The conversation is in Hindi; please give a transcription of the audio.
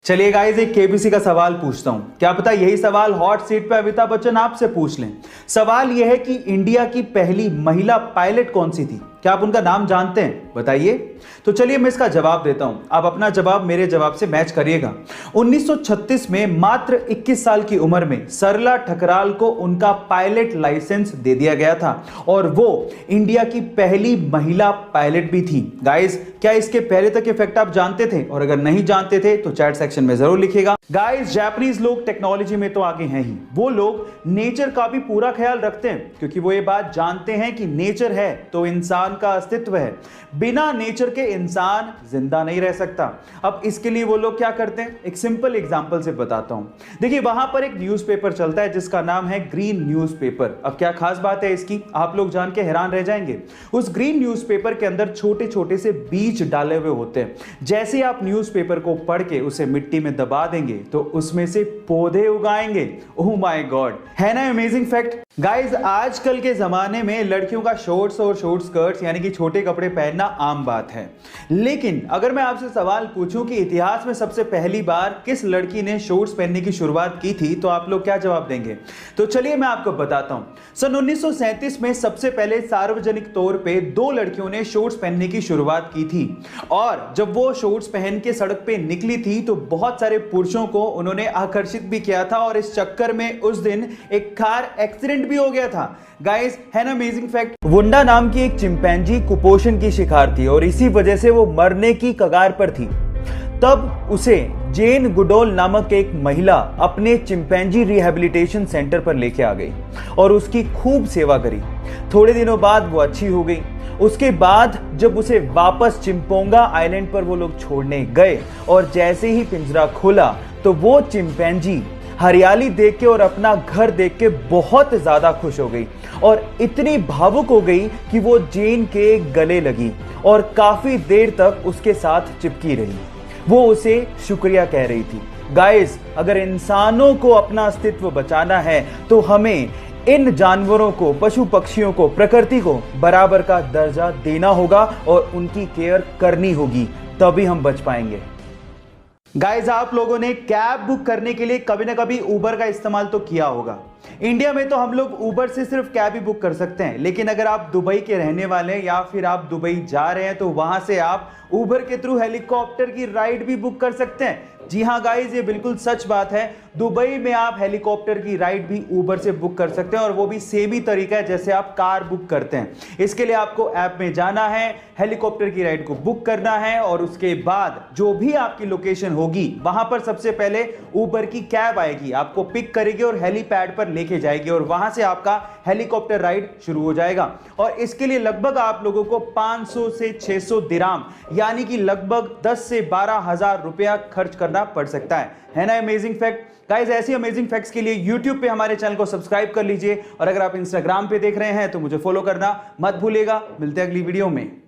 चलिए गाइस, एक केबीसी का सवाल पूछता हूं। क्या पता यही सवाल हॉट सीट पे अमिताभ बच्चन आपसे पूछ लें। सवाल यह है कि इंडिया की पहली महिला पायलट कौन सी थी? क्या आप उनका नाम जानते हैं? बताइए। तो चलिए मैं इसका जवाब देता हूं, आप अपना जवाब मेरे जवाब से मैच करिएगा। 1936 में मात्र 21 साल की उम्र में सरला ठकराल को उनका पायलट लाइसेंस दे दिया गया था और वो इंडिया की पहली महिला पायलट भी थी। गाइस, क्या इसके पहले तक के फैक्ट आप जानते थे? और अगर नहीं जानते थे तो चैट सेक्शन में जरूर लिखिएगा। गाइस, जापानीज लोग टेक्नोलॉजी में तो आगे हैं ही, वो लोग नेचर का भी पूरा ख्याल रखते हैं, क्योंकि वो ये बात जानते हैं कि नेचर है तो इंसान का अस्तित्व है, बिना नेचर के इंसान जिंदा नहीं रह सकता। अब इसके लिए वो लोग क्या करते हैं, एक सिंपल एग्जांपल से बताता हूं। देखिए, वहां पर एक न्यूज़पेपर चलता है जिसका नाम है ग्रीन न्यूज़पेपर। अब क्या खास बात है इसकी, आप लोग जान के हैरान रह जाएंगे। उस ग्रीन न्यूज़पेपर के अंदर छोटे छोटे से बीज डाले हुए होते हैं। जैसे आप न्यूज़पेपर को पढ़ के उसे मिट्टी में दबा देंगे तो उसमें से पौधे उगाएंगे। ओह माय गॉड, है ना अमेजिंग फैक्ट। गाइस, आजकल के जमाने में लड़कियों का शॉर्ट्स और शॉर्ट स्कर्ट्स यानी कि छोटे कपड़े पहनना आम बात है, लेकिन अगर मैं आपसे सवाल पूछूं कि इतिहास में सबसे पहली बार किस लड़की ने शॉर्ट्स पहनने की शुरुआत की थी, तो आप लोग क्या जवाब देंगे? तो चलिए मैं आपको बताता हूं। सन 1937 में सबसे पहले सार्वजनिक तौर पे 2 लड़कियों ने शॉर्ट्स पहनने की शुरुआत की थी, और जब वो शॉर्ट्स पहन के सड़क पे निकली थी तो बहुत सारे पुरुषों को उन्होंने आकर्षित भी किया था, और इस चक्कर में उस दिन एक कार एक्सीडेंट भी हो गया था। गाइस, है ना अमेजिंग फैक्ट। वुंडा नाम की एक चिंपैंजी कुपोषण की शिकार थी और इसी वजह से वो मरने की कगार पर थी। तब उसे जेन गुडोल नामक एक महिला अपने चिंपैंजी रिहैबिलिटेशन सेंटर पर लेके आ गई और उसकी खूब सेवा करी। थोड़े दिनों बाद वो अच्छी हो गई। उसके बाद जब उसे वापस चिंपोंगा आइलैंड पर वो लोग छोड़ने गए और जैसे ही पिंजरा खोला तो वो चिंपैंजी हरियाली देख के और अपना घर देख के बहुत ज्यादा खुश हो गई और इतनी भावुक हो गई कि वो जेन के गले लगी और काफी देर तक उसके साथ चिपकी रही। वो उसे शुक्रिया कह रही थी। गाइस, अगर इंसानों को अपना अस्तित्व बचाना है तो हमें इन जानवरों को, पशु पक्षियों को, प्रकृति को बराबर का दर्जा देना होगा और उनकी केयर करनी होगी, तभी हम बच पाएंगे। गाइस, आप लोगों ने कैब बुक करने के लिए कभी ना कभी उबर का इस्तेमाल तो किया होगा। इंडिया में तो हम लोग उबर से सिर्फ कैब ही बुक कर सकते हैं, लेकिन अगर आप दुबई के रहने वाले हैं या फिर आप दुबई जा रहे हैं तो वहां से आप उबर के थ्रू हेलीकॉप्टर की राइड भी बुक कर सकते हैं। जी हाँ गाइस, ये बिल्कुल सच बात है। दुबई में आप हेलीकॉप्टर की राइड भी उबर से बुक कर सकते हैं और वो भी सेम ही तरीका है जैसे आप कार बुक करते हैं। इसके लिए आपको ऐप में जाना है, हेलीकॉप्टर की राइड को बुक करना है और उसके बाद जो भी आपकी लोकेशन होगी वहां पर सबसे पहले उबर की कैब आएगी, आपको पिक करेगी और हेलीपैड पर लेके जाएगी और वहां से आपका हेलीकॉप्टर राइड शुरू हो जाएगा। और इसके लिए लगभग आप लोगों को 500 से 600 दिराम यानी कि लगभग 10 से 12 हजार रुपया खर्च करना पड़ सकता है ना अमेजिंग फैक्ट। गाइस, ऐसी अमेजिंग फैक्ट्स के लिए YouTube पे हमारे चैनल को सब्सक्राइब कर लीजिए और अगर आप Instagram पे देख रहे हैं तो मुझे फॉलो करना मत भूलिएगा। मिलते हैं अगली वीडियो में।